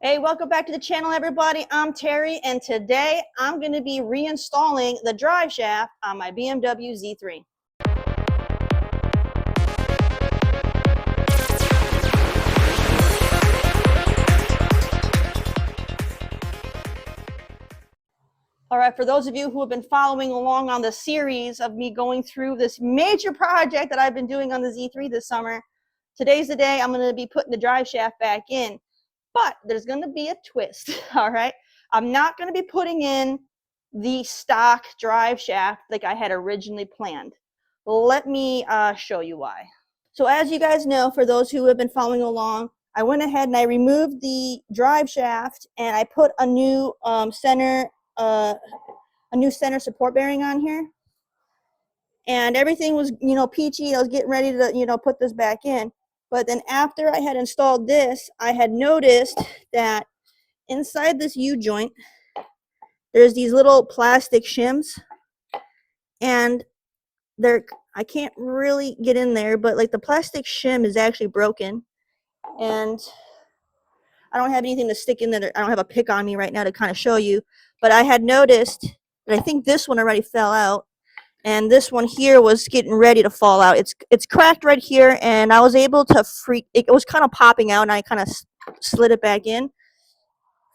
Hey, welcome back to the channel, everybody. I'm Terry, and today I'm going to be reinstalling the drive shaft on my BMW Z3. All right, for those of you who have been following along on the series of me going through this major project that I've been doing on the Z3 this summer, today's the day I'm going to be putting the drive shaft back in. But there's going to be a twist, all right? I'm not going to be putting in the stock drive shaft like I had originally planned. Let me show you why. So as you guys know, for those who have been following along, I went ahead and I removed the drive shaft and I put a new center support bearing on here. And everything was, peachy. I was getting ready to, put this back in. But then after I had installed this, I had noticed that inside this U-joint, there's these little plastic shims. And I can't really get in there, but like the plastic shim is actually broken. And I don't have anything to stick in there. I don't have a pick on me right now to kind of show you. But I had noticed that I think this one already fell out. And this one here was getting ready to fall out. It's cracked right here, and I was able to it was kind of popping out, and I kind of slid it back in.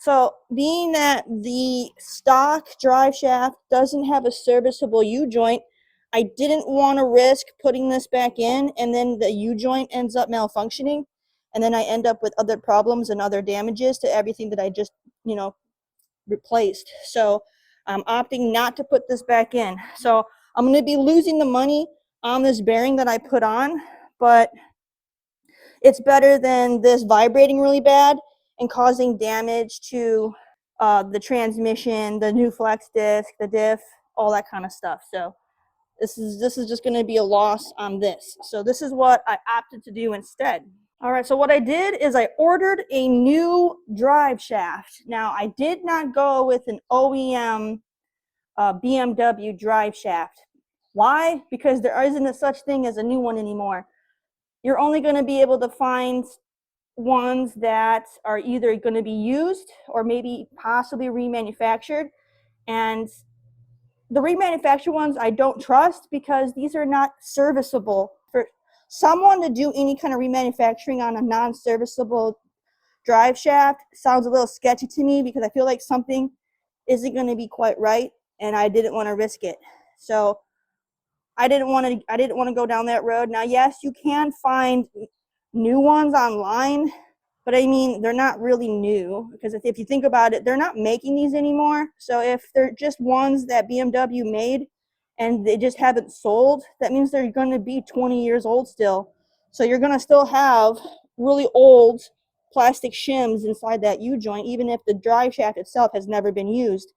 So being that the stock drive shaft doesn't have a serviceable U-joint, I didn't want to risk putting this back in, and then the U-joint ends up malfunctioning, and then I end up with other problems and other damages to everything that I just, replaced. So I'm opting not to put this back in. So I'm going to be losing the money on this bearing that I put on, but it's better than this vibrating really bad and causing damage to the transmission, the new flex disc, the diff, all that kind of stuff. So this is just going to be a loss on this. So this is what I opted to do instead. All right, so what I did is I ordered a new drive shaft. Now, I did not go with an OEM BMW drive shaft. Why? Because there isn't a such thing as a new one anymore. You're only going to be able to find ones that are either going to be used or maybe possibly remanufactured. And the remanufactured ones I don't trust because these are not serviceable. For someone to do any kind of remanufacturing on a non-serviceable drive shaft sounds a little sketchy to me because I feel like something isn't going to be quite right, and I didn't want to risk it. So I didn't want to go down that road. Now, yes, you can find new ones online, but I mean, they're not really new because if you think about it, they're not making these anymore. So if they're just ones that BMW made and they just haven't sold, that means they're going to be 20 years old still. So you're going to still have really old plastic shims inside that U-joint, even if the drive shaft itself has never been used.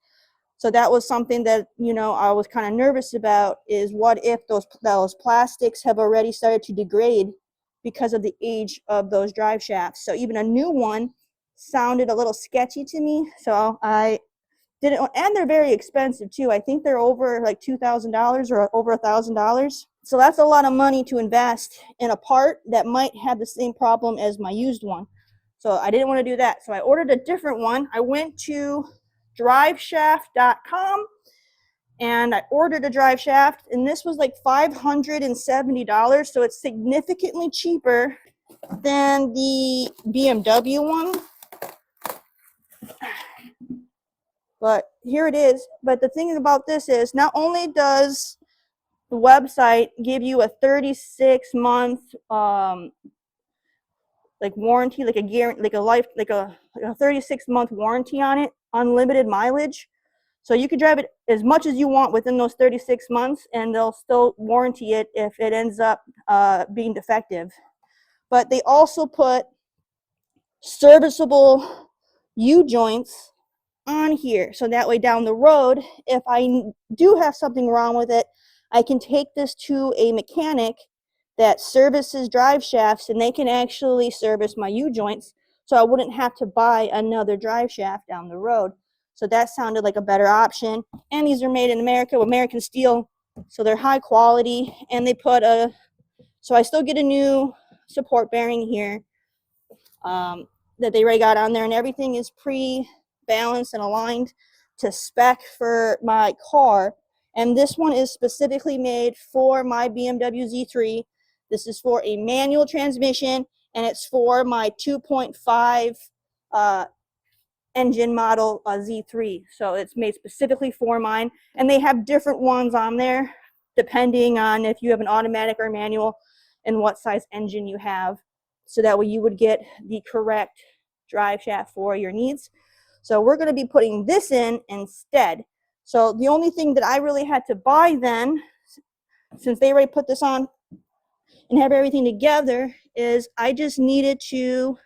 So that was something that, I was kind of nervous about, is what if those plastics have already started to degrade because of the age of those drive shafts. So even a new one sounded a little sketchy to me. So I didn't, and they're very expensive too. I think they're over like $2,000 or over $1,000. So that's a lot of money to invest in a part that might have the same problem as my used one. So I didn't want to do that. So I ordered a different one. I went to Driveshaft.com and I ordered a drive shaft, and this was like $570, so it's significantly cheaper than the BMW one. But here it is. But the thing about this is, not only does the website give you a 36-month like warranty, like a guarantee, like a 36-month warranty on it, unlimited mileage. So you can drive it as much as you want within those 36 months, and they'll still warranty it if it ends up being defective. But they also put serviceable U-joints on here. So that way down the road, if I do have something wrong with it, I can take this to a mechanic that services drive shafts, and they can actually service my U-joints, so I wouldn't have to buy another drive shaft down the road. So that sounded like a better option. And these are made in America with American steel, so they're high quality. And they put so I still get a new support bearing here. that they already got on there, and everything is pre-balanced and aligned to spec for my car. And this one is specifically made for my BMW Z3. This is for a manual transmission, and it's for my 2.5 engine model Z3. So it's made specifically for mine, and they have different ones on there depending on if you have an automatic or manual and what size engine you have, so that way you would get the correct drive shaft for your needs. So we're going to be putting this in instead. So the only thing that I really had to buy then, since they already put this on and have everything together, is I just needed to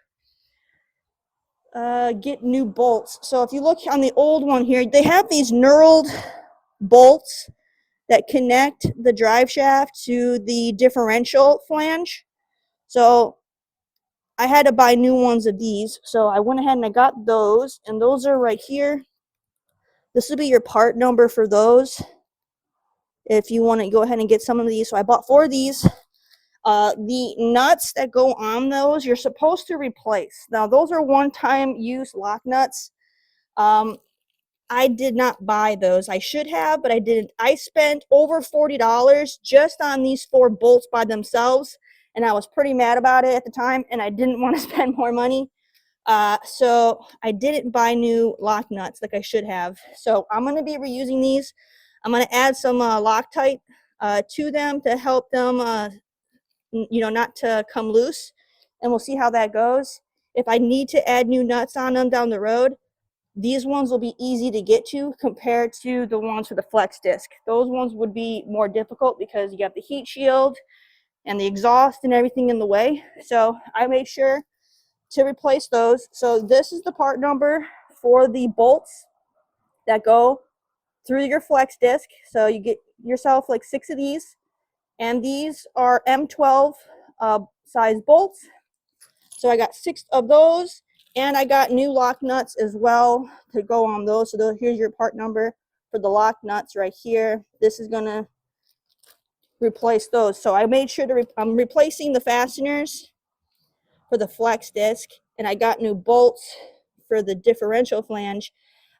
get new bolts. So if you look on the old one here, they have these knurled bolts that connect the drive shaft to the differential flange. So I had to buy new ones of these. So I went ahead and I got those, and those are right here. This will be your part number for those if you want to go ahead and get some of these. So I bought 4 of these. The nuts that go on those, you're supposed to replace. Now, those are one-time use lock nuts. I did not buy those. I should have, but I didn't. I spent over $40 just on these 4 bolts by themselves, and I was pretty mad about it at the time, and I didn't want to spend more money. So I didn't buy new lock nuts like I should have. So I'm going to be reusing these. I'm going to add some Loctite to them to help them, not to come loose, and we'll see how that goes. If I need to add new nuts on them down the road, these ones will be easy to get to compared to the ones for the flex disc. Those ones would be more difficult because you have the heat shield and the exhaust and everything in the way. So I made sure to replace those. So this is the part number for the bolts that go through your flex disc. So you get yourself like 6 of these, and these are M12 size bolts. So I got 6 of those, and I got new lock nuts as well to go on those. So here's your part number for the lock nuts right here. This is going to replace those. So I made sure to I'm replacing the fasteners for the flex disc, and I got new bolts for the differential flange.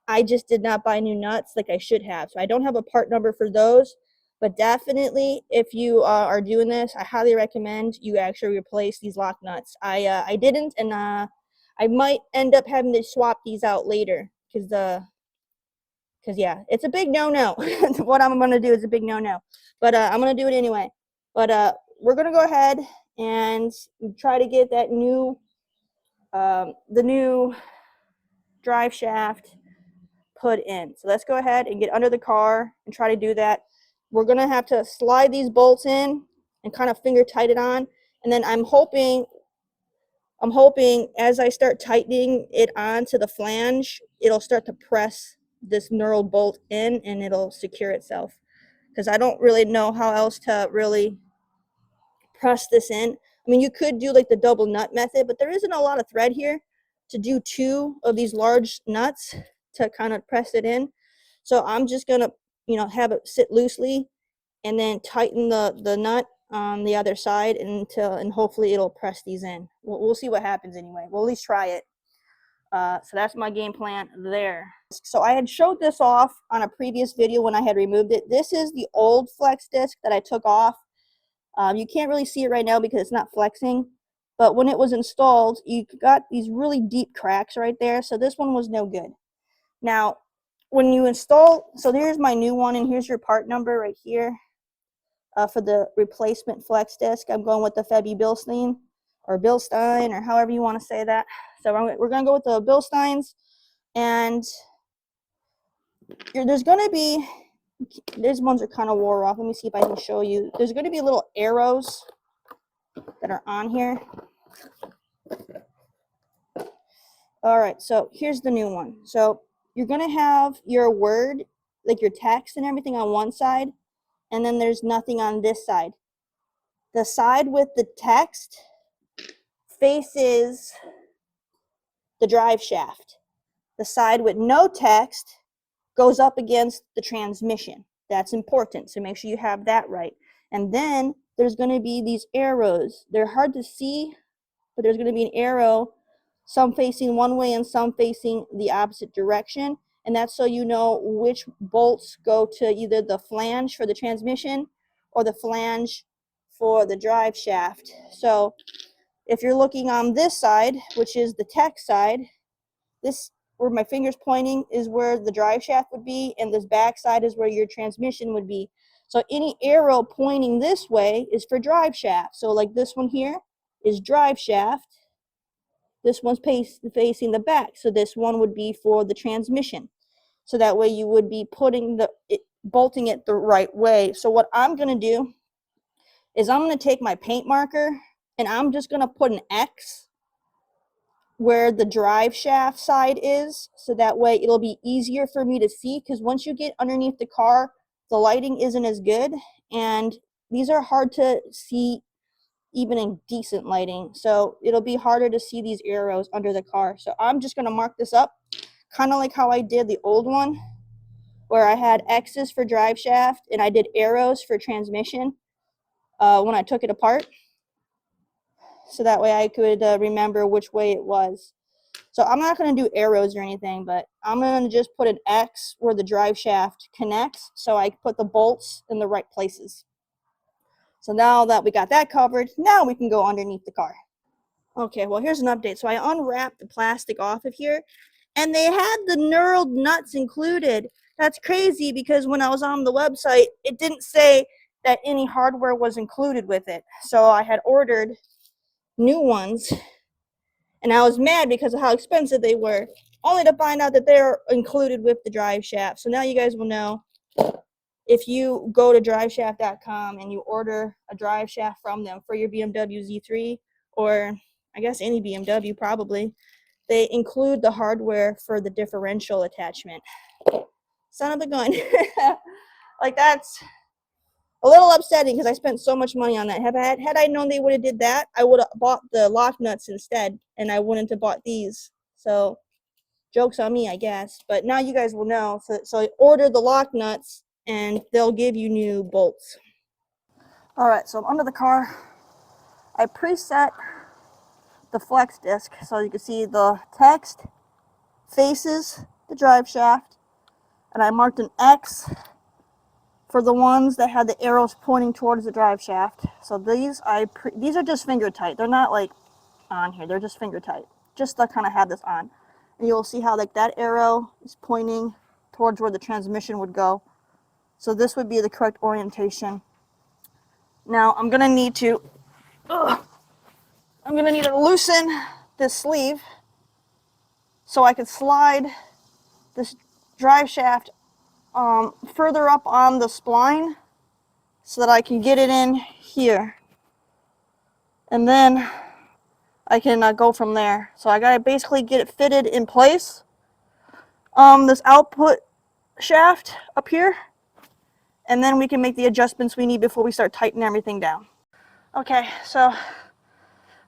I just did not buy new nuts like I should have. So I don't have a part number for those, but definitely if you are doing this, I highly recommend you actually replace these lock nuts. I didn't, and I might end up having to swap these out later because yeah, it's a big no-no. What I'm going to do is a big no-no, but I'm going to do it anyway. But we're going to go ahead and try to get that new the new drive shaft put in. So let's go ahead and get under the car and try to do that. We're going to have to slide these bolts in and kind of finger tight it on, and then I'm hoping as I start tightening it onto the flange, it'll start to press this knurled bolt in and it'll secure itself, because I don't really know how else to really press this in. I mean, you could do like the double nut method, but there isn't a lot of thread here to do 2 of these large nuts to kind of press it in. So I'm just gonna have it sit loosely and then tighten the nut on the other side and hopefully it'll press these in. We'll see what happens anyway. We'll at least try it. So that's my game plan there. So I had showed this off on a previous video when I had removed it. This is the old flex disc that I took off. You can't really see it right now because it's not flexing, but when it was installed, you got these really deep cracks right there. So this one was no good. Now, when you install, so here's my new one, and here's your part number right here for the replacement flex disc. I'm going with the Febby Bilstein or Bilstein or however you want to say that. So we're going to go with the Bilsteins, and there's going to be, these ones are kind of wore off. Let me see if I can show you. There's going to be little arrows that are on here. All right, so here's the new one. So you're going to have your word, like your text and everything on one side, and then there's nothing on this side. The side with the text faces the drive shaft. The side with no text goes up against the transmission. That's important, so make sure you have that right. And then there's going to be these arrows. They're hard to see, but there's going to be an arrow some facing one way and some facing the opposite direction. And that's so you know which bolts go to either the flange for the transmission or the flange for the drive shaft. So if you're looking on this side, which is the tech side, this where my finger's pointing is where the drive shaft would be, and this back side is where your transmission would be. So any arrow pointing this way is for drive shaft. So like this one here is drive shaft. This one's facing the back, so this one would be for the transmission. So that way you would be putting bolting it the right way. So what I'm going to do is I'm going to take my paint marker and I'm just going to put an X where the drive shaft side is, so that way it'll be easier for me to see, because once you get underneath the car, the lighting isn't as good, and these are hard to see even in decent lighting. So it'll be harder to see these arrows under the car. So I'm just going to mark this up, kind of like how I did the old one, where I had X's for drive shaft and I did arrows for transmission when I took it apart. So that way I could remember which way it was. So I'm not going to do arrows or anything, but I'm going to just put an X where the drive shaft connects, so I put the bolts in the right places. So now that we got that covered, now we can go underneath the car. Okay, well, here's an update. So I unwrapped the plastic off of here, and they had the knurled nuts included. That's crazy, because when I was on the website, it didn't say that any hardware was included with it. So I had ordered new ones, and I was mad because of how expensive they were, only to find out that they're included with the drive shaft. So now you guys will know, if you go to driveshaft.com and you order a drive shaft from them for your BMW Z3, or I guess any BMW probably, they include the hardware for the differential attachment. Son of a gun. Like, that's a little upsetting because I spent so much money on that. Had I known they would have did that, I would have bought the lock nuts instead, and I wouldn't have bought these. So joke's on me, I guess. But now you guys will know. So order the lock nuts, and they'll give you new bolts. All right, so I'm under the car. I preset the flex disc so you can see the text faces the drive shaft, and I marked an X for the ones that had the arrows pointing towards the drive shaft. So these are just finger tight. They're not like on here. They're just finger tight, just to kind of have this on. And you'll see how like that arrow is pointing towards where the transmission would go. So this would be the correct orientation. Now I'm gonna need to loosen this sleeve so I can slide this drive shaft further up on the spline so that I can get it in here, and then I can go from there. So I gotta basically get it fitted in place. This output shaft up here, and then we can make the adjustments we need before we start tightening everything down. Okay, so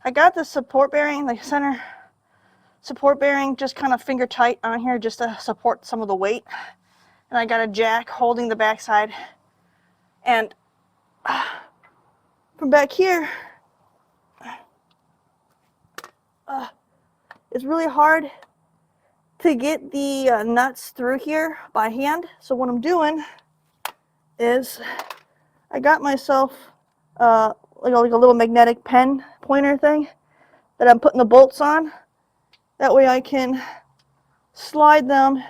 I got the support bearing, the center support bearing, just kind of finger tight on here just to support some of the weight. And I got a jack holding the backside. And from back here, it's really hard to get the nuts through here by hand. So what I'm doing is I got myself like a little magnetic pen pointer thing that I'm putting the bolts on. That way I can slide them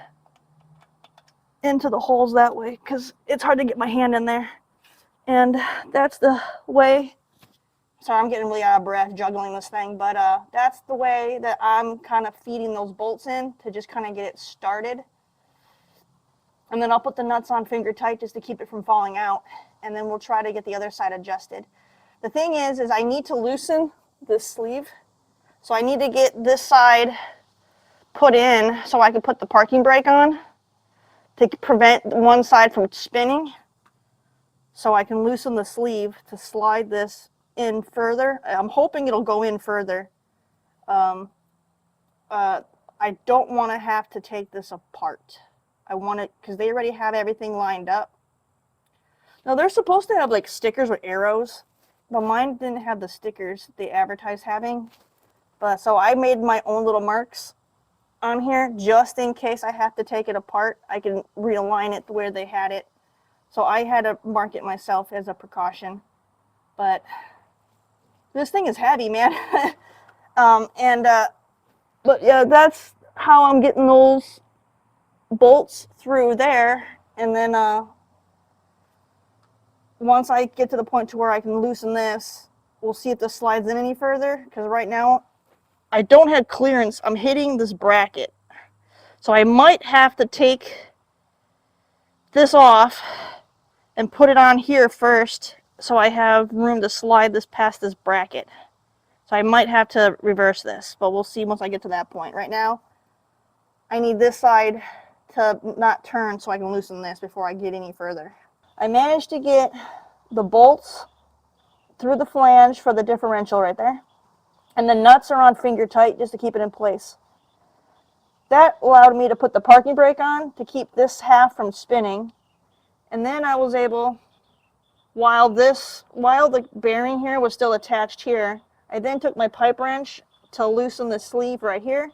into the holes that way, because it's hard to get my hand in there. And that's the way, sorry, I'm getting really out of breath juggling this thing, but that's the way that I'm kind of feeding those bolts in to just kind of get it started. And then I'll put the nuts on finger tight just to keep it from falling out, and then we'll try to get the other side adjusted. The thing is I need to loosen this sleeve, so I need to get this side put in so I can put the parking brake on to prevent one side from spinning. So I can loosen the sleeve to slide this in further. I'm hoping it'll go in further. I don't want to have to take this apart. I want it, because they already have everything lined up. Now they're supposed to have like stickers with arrows, but mine didn't have the stickers they advertised having. But so I made my own little marks on here just in case I have to take it apart. I can realign it where they had it. So I had to mark it myself as a precaution. But this thing is heavy, man. But yeah, that's how I'm getting those bolts through there. And then once I get to the point to where I can loosen this, we'll see if this slides in any further. Because right now, I don't have clearance. I'm hitting this bracket. So I might have to take this off and put it on here first so I have room to slide this past this bracket. So I might have to reverse this, but we'll see once I get to that point. Right now, I need this side to not turn so I can loosen this before I get any further. I managed to get the bolts through the flange for the differential right there. And the nuts are on finger tight just to keep it in place. That allowed me to put the parking brake on to keep this half from spinning. And then I was able, while the bearing here was still attached here, I then took my pipe wrench to loosen the sleeve right here.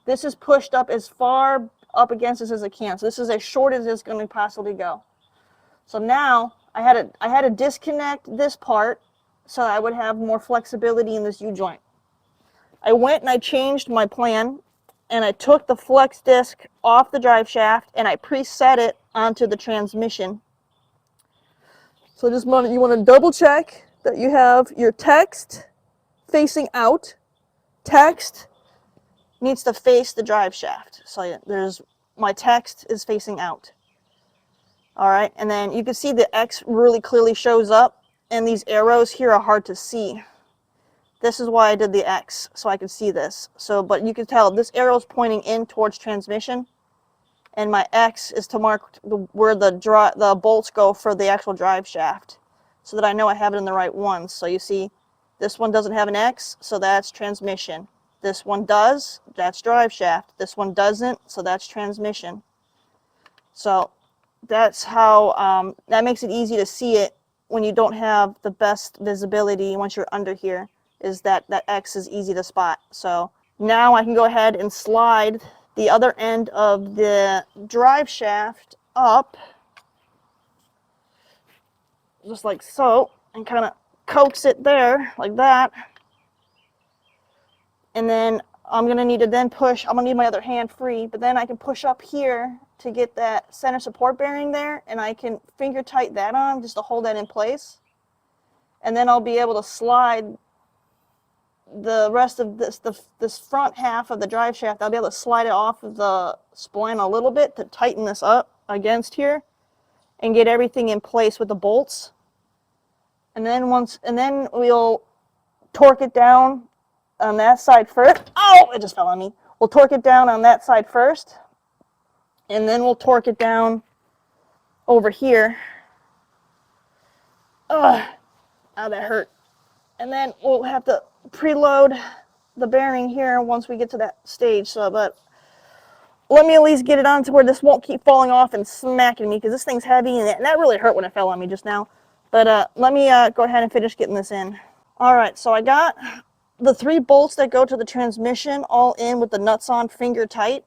This is pushed up as far up against this as it can. So this is as short as it's going to possibly go. So now I had to disconnect this part so I would have more flexibility in this U-joint. I went and I changed my plan, and I took the flex disc off the drive shaft and I preset it onto the transmission. So just you want to double check that you have your text facing out. Text needs to face the drive shaft. So my text is facing out. All right, and then you can see the X really clearly shows up, and these arrows here are hard to see. This is why I did the X, so I could see this. So, but you can tell this arrow is pointing in towards transmission, and my X is to mark where the bolts go for the actual drive shaft, so that I know I have it in the right ones. So you see, this one doesn't have an X, so that's transmission. This one does, that's drive shaft. This one doesn't, so that's transmission. So that's how, that makes it easy to see it when you don't have the best visibility once you're under here, is that X is easy to spot. So now I can go ahead and slide the other end of the drive shaft up, just like so, and kind of coax it there, like that. And then I'm going to need to then push, I'm going to need my other hand free, but then I can push up here to get that center support bearing there, and I can finger tight that on just to hold that in place. And then I'll be able to slide the rest of this front half of the drive shaft. I'll be able to slide it off of the spline a little bit to tighten this up against here and get everything in place with the bolts. And then we'll torque it down on that side first. Oh, it just fell on me. We'll torque it down on that side first, and then we'll torque it down over here. Ugh, oh, that hurt. And then we'll have to preload the bearing here once we get to that stage. So, but let me at least get it on to where this won't keep falling off and smacking me, because this thing's heavy, and that really hurt when it fell on me just now. But let me go ahead and finish getting this in. All right, so I got the 3 bolts that go to the transmission all in with the nuts on finger tight.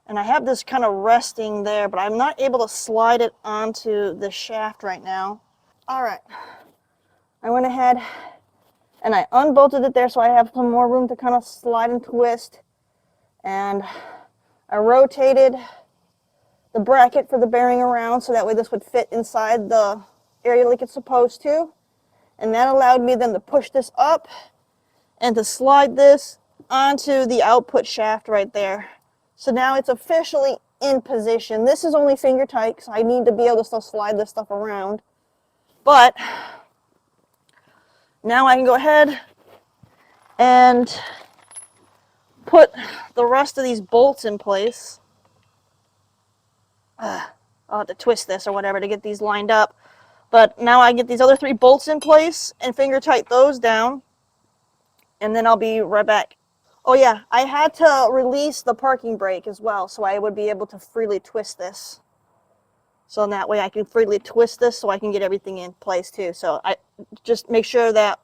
And I have this kind of resting there, but I'm not able to slide it onto the shaft right now. All right, I went ahead and I unbolted it there so I have some more room to kind of slide and twist. And I rotated the bracket for the bearing around so that way this would fit inside the area like it's supposed to. And that allowed me then to push this up and to slide this onto the output shaft right there. So now it's officially in position. This is only finger tight, so I need to be able to still slide this stuff around. But now I can go ahead and put the rest of these bolts in place. I'll have to twist this or whatever to get these lined up. But now I get these other 3 bolts in place and finger tight those down. And then I'll be right back. Oh yeah, I had to release the parking brake as well, so I would be able to freely twist this. So in that way I can freely twist this so I can get everything in place too. So I just make sure that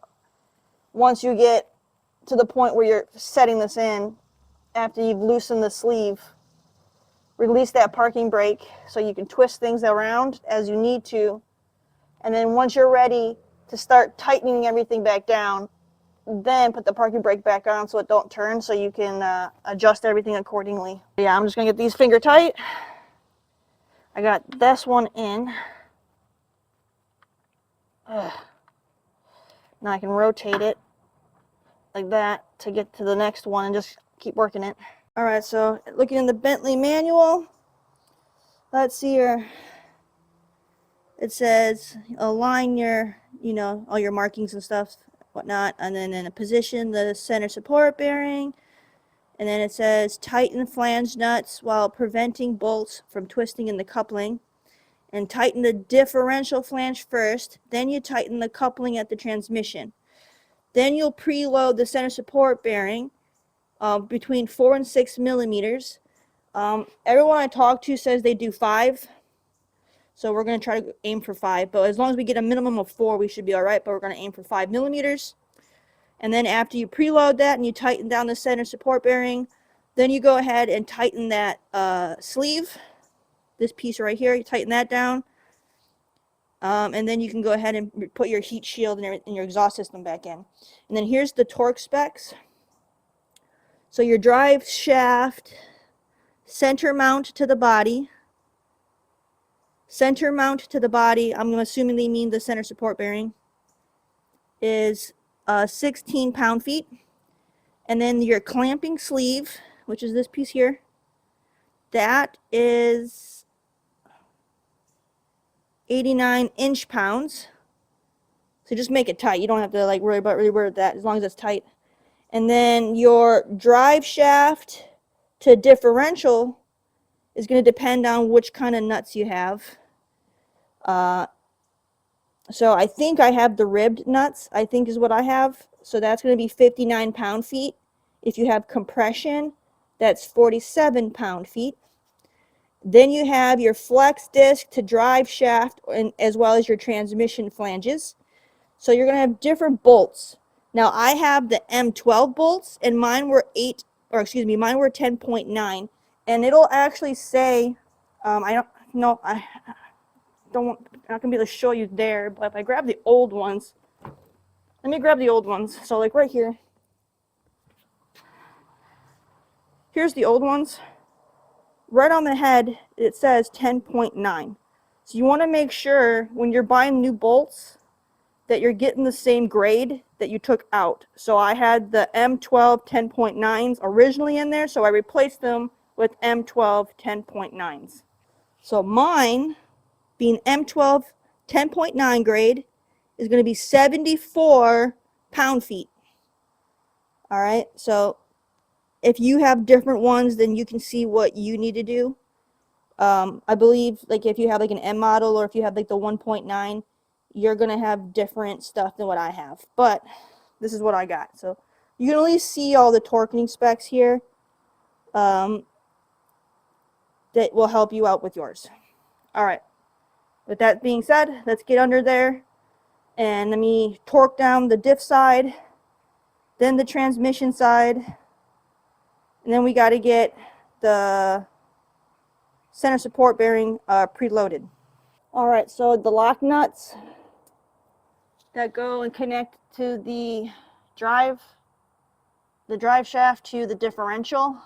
once you get to the point where you're setting this in, after you've loosened the sleeve, release that parking brake so you can twist things around as you need to. And then once you're ready to start tightening everything back down, then put the parking brake back on so it don't turn, so you can adjust everything accordingly. Yeah, I'm just gonna get these finger tight. I got this one in. Ugh. Now I can rotate it like that to get to the next one and just keep working it. All right, so looking in the Bentley manual, let's see here. It says align your, all your markings and stuff, whatnot, and then in a position the center support bearing, and then it says tighten flange nuts while preventing bolts from twisting in the coupling, and tighten the differential flange first, then you tighten the coupling at the transmission. Then you'll preload the center support bearing between 4 and 6 millimeters. Everyone I talk to says they do 5. So we're going to try to aim for 5. But as long as we get a minimum of 4, we should be all right. But we're going to aim for 5 millimeters. And then after you preload that and you tighten down the center support bearing, then you go ahead and tighten that sleeve. This piece right here, you tighten that down. And then you can go ahead and put your heat shield and your exhaust system back in. And then here's the torque specs. So your drive shaft, center mount to the body. Center mount to the body, I'm assuming they mean the center support bearing, is 16 pound-feet. And then your clamping sleeve, which is this piece here, that is 89 inch-pounds. So just make it tight. You don't have to like worry about that as long as it's tight. And then your drive shaft to differential is going to depend on which kind of nuts you have. So I think I have the ribbed nuts, I think is what I have. So that's going to be 59 pound-feet. If you have compression, that's 47 pound-feet. Then you have your flex disc to drive shaft, and as well as your transmission flanges. So you're going to have different bolts. Now I have the M12 bolts, and mine were 10.9, and it'll actually say, I'm not gonna be able to show you there, but if I grab the old ones, let me grab the old ones. So like right here, here's the old ones. Right on the head, it says 10.9. So you want to make sure when you're buying new bolts that you're getting the same grade that you took out. So I had the M12 10.9s originally in there, so I replaced them with M12 10.9s. So mine, being M12 10.9 grade, is going to be 74 pound-feet. All right, so if you have different ones, then you can see what you need to do. I believe like if you have like an M model, or if you have like the 1.9, you're going to have different stuff than what I have. But this is what I got. So you can at least see all the torquing specs here that will help you out with yours. All right. With that being said, let's get under there and let me torque down the diff side, then the transmission side, and then we got to get the center support bearing preloaded. Alright, so the lock nuts that go and connect to the drive shaft to the differential,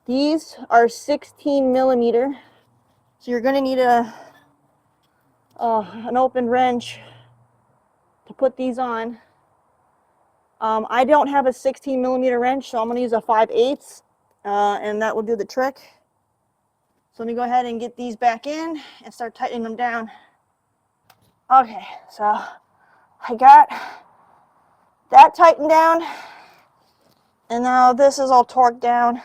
these are 16 millimeter. So you're going to need an open wrench to put these on. I don't have a 16 millimeter wrench, so I'm going to use a 5/8, and that will do the trick. So let me go ahead and get these back in and start tightening them down. Okay, so I got that tightened down, and now this is all torqued down.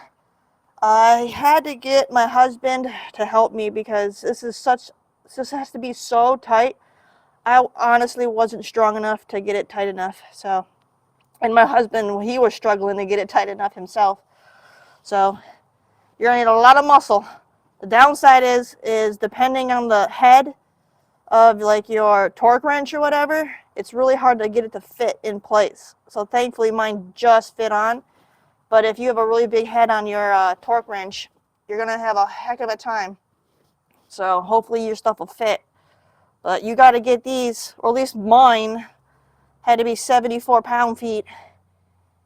I had to get my husband to help me because this has to be so tight. I honestly wasn't strong enough to get it tight enough. So, and my husband, he was struggling to get it tight enough himself. So you're gonna need a lot of muscle. The downside is depending on the head, of like your torque wrench or whatever, it's really hard to get it to fit in place. So thankfully mine just fit on. But if you have a really big head on your torque wrench, you're gonna have a heck of a time. So hopefully your stuff will fit. But you got to get these, or at least mine had to be 74 pound-feet.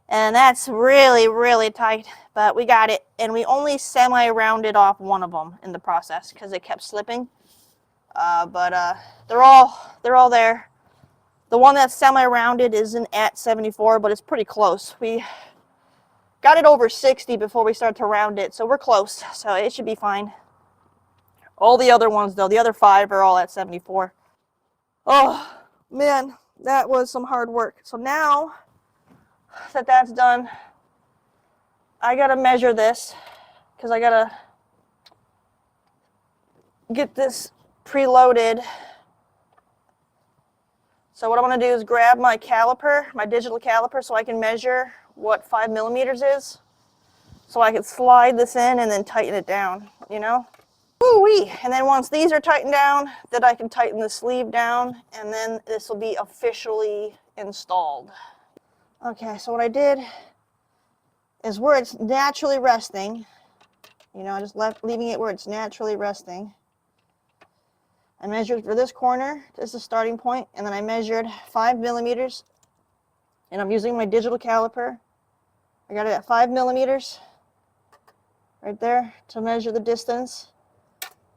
And that's really, really tight. But we got it. And we only semi-rounded off one of them in the process because it kept slipping. But they're all there. The one that's semi-rounded isn't at 74, but it's pretty close. We got it over 60 before we started to round it, so we're close. So it should be fine. All the other ones, though, the other 5 are all at 74. Oh, man, that was some hard work. So now that that's done, I got to measure this because I got to get this preloaded. So what I'm going to do is grab my caliper, my digital caliper, so I can measure what 5 millimeters is. So I can slide this in and then tighten it down, you know? Woo-wee. And then once these are tightened down, then I can tighten the sleeve down, and then this will be officially installed. Okay, so what I did is where it's naturally resting, you know, I just leaving it where it's naturally resting. I measured for this corner, this is the starting point, and then I measured 5 millimeters, and I'm using my digital caliper. I got it at 5 millimeters right there to measure the distance.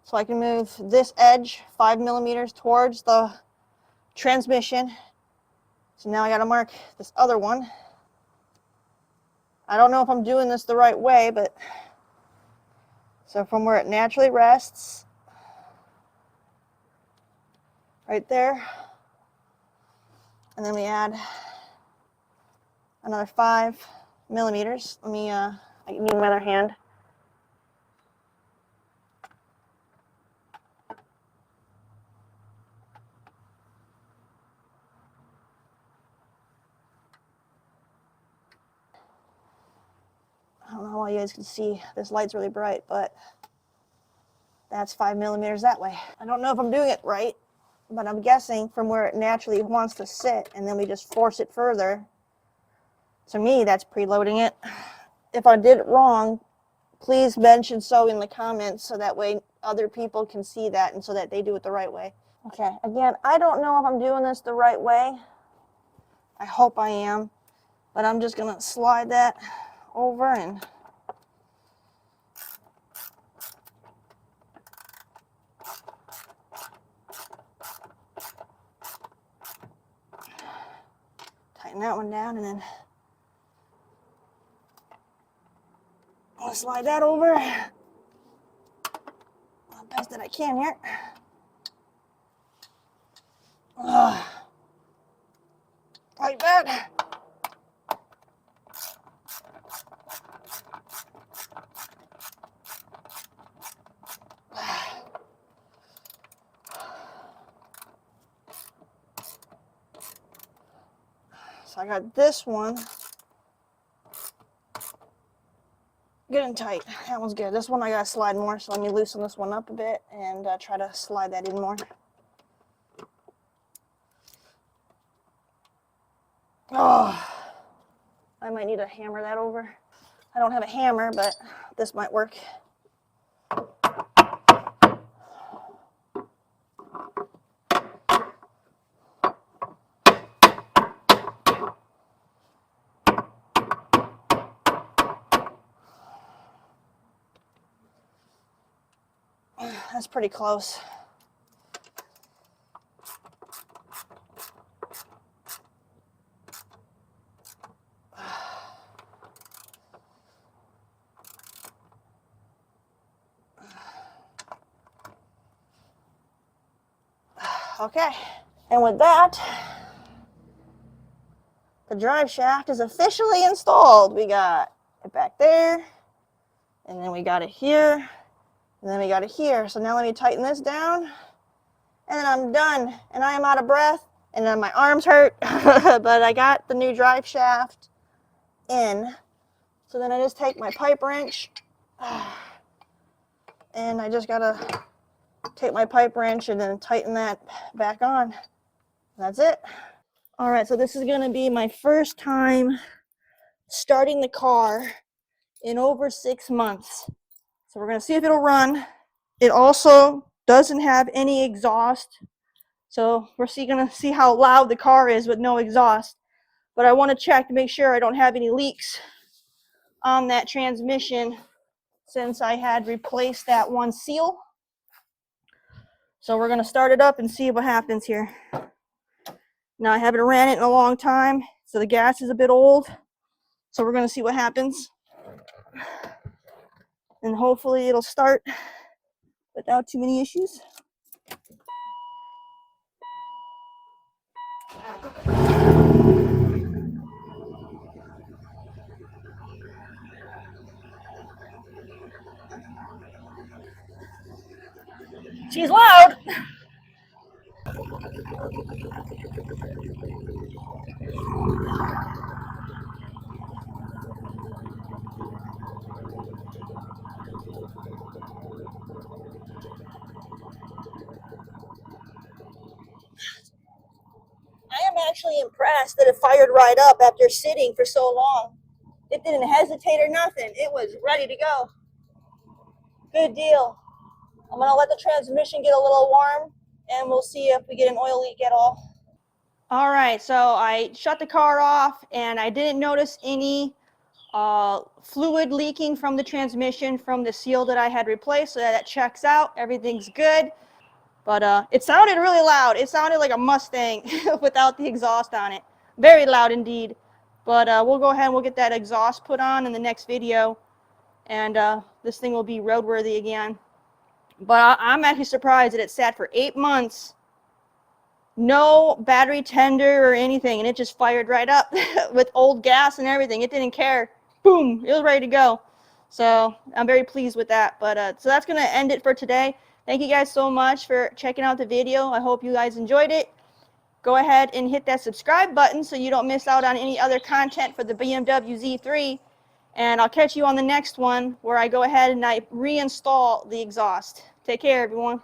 So I can move this edge 5 millimeters towards the transmission. So now I got to mark this other one. I don't know if I'm doing this the right way, but so from where it naturally rests, right there, and then we add another 5 millimeters. Let me, I need my other hand. I don't know how you guys can see, this light's really bright, but that's 5 millimeters that way. I don't know if I'm doing it right, but I'm guessing from where it naturally wants to sit, and then we just force it further. To me, that's preloading it. If I did it wrong, please mention so in the comments so that way other people can see that and so that they do it the right way. Okay, again, I don't know if I'm doing this the right way. I hope I am, but I'm just gonna slide that over and tighten that one down, and then I'll slide that over the best that I can here. Like that. So I got this one good and tight. That one's good. This one I gotta slide more, so let me loosen this one up a bit and try to slide that in more. Oh, I might need to hammer that over. I don't have a hammer, but this might work. That's pretty close. Okay, and with that, the drive shaft is officially installed. We got it back there, and then we got it here, and then we got it here. So now let me tighten this down, and then I'm done. And I am out of breath, and then my arms hurt, but I got the new drive shaft in. So then I just take my pipe wrench, and I just gotta take my pipe wrench and then tighten that back on. That's it. All right, so this is going to be my first time starting the car in over 6 months. So we're going to see if it'll run. It also doesn't have any exhaust. So we're going to see how loud the car is with no exhaust. But I want to check to make sure I don't have any leaks on that transmission since I had replaced that one seal. So we're going to start it up and see what happens here. Now I haven't ran it in a long time, so the gas is a bit old. So we're going to see what happens. And hopefully it'll start without too many issues. She's loud. I am actually impressed that it fired right up after sitting for so long. It didn't hesitate or nothing. It was ready to go. Good deal. I'm going to let the transmission get a little warm and we'll see if we get an oil leak at all. All right, so I shut the car off and I didn't notice any fluid leaking from the transmission from the seal that I had replaced, so that checks out. Everything's good. But it sounded really loud. It sounded like a Mustang without the exhaust on it. Very loud indeed. But we'll go ahead and we'll get that exhaust put on in the next video. And this thing will be roadworthy again. But I'm actually surprised that it sat for 8 months. No battery tender or anything. And it just fired right up with old gas and everything. It didn't care. Boom. It was ready to go. So I'm very pleased with that. But so that's going to end it for today. Thank you guys so much for checking out the video. I hope you guys enjoyed it. Go ahead and hit that subscribe button so you don't miss out on any other content for the BMW Z3. And I'll catch you on the next one where I go ahead and I reinstall the exhaust. Take care, everyone.